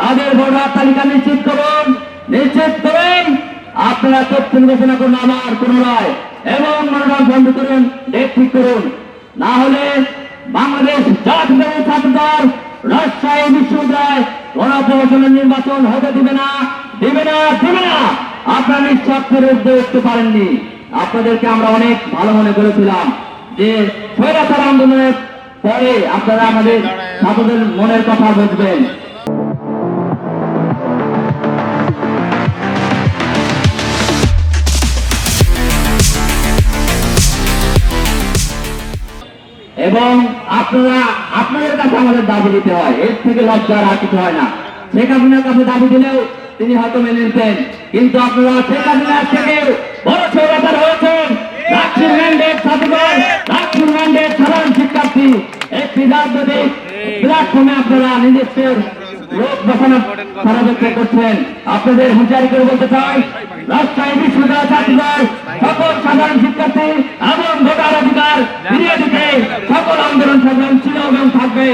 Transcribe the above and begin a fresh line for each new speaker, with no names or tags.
তাদের ভোটার তালিকা নিশ্চিত করুন, নিশ্চিত করুন। আপনারা তথ্য ঘোষণা করুন আবার পুনরায় এবং মনোনয়ন বন্ধ করুন, ডেট ঠিক করুন। না হলে বাংলাদেশ জাতীয়তাবাদী ছাত্র দল রাজশাহী বিশ্ববিদ্যালয় গণপ্রশাসনের নির্বাচন হতে দিবে না, দিবে না, দিবে না। আপনারা নিঃস্বার্থের উদ্যোগ উঠতে পারেননি। আপনাদেরকে আমরা অনেক ভালো মনে করেছিলাম যে স্বৈরাচার আন্দোলনের পরে আপনারা আমাদের ছাত্রদের মনের কথা বুঝবেন। এবং আপনারা আপনাদের কাছে আমাদের দাবি দিতে হয়, এর থেকে লজ্জার আর কিছু হয় না। শেখ হাসিনার কাছে দাবি দিলেও তিনি হয়তো মেনে নিতেন, কিন্তু আপনারা শেখ হাসিনার থেকে বড় স্বৈরাচার হয়েছেন। রাষ্ট্রীয় ম্যান্ডেট ছাত্রদল, রাষ্ট্রীয় ম্যান্ডেট সাধারণ শিক্ষার্থী, একটি রাজনৈতিক প্ল্যাটফর্মে আপনারা নিজস্বের লোক বসানোর ষড়যন্ত্র করছেন। আপনাদের হুঁশিয়ারি করে বলতে চাই, রাজশাহী বিশ্ববিদ্যালয় ছাত্রদল সকল সাধারণ শিক্ষার্থী এবং ভোটার অধিকার ফিরিয়ে দিতে সকল আন্দোলন সংগ্রাম ছিল এবং থাকবে।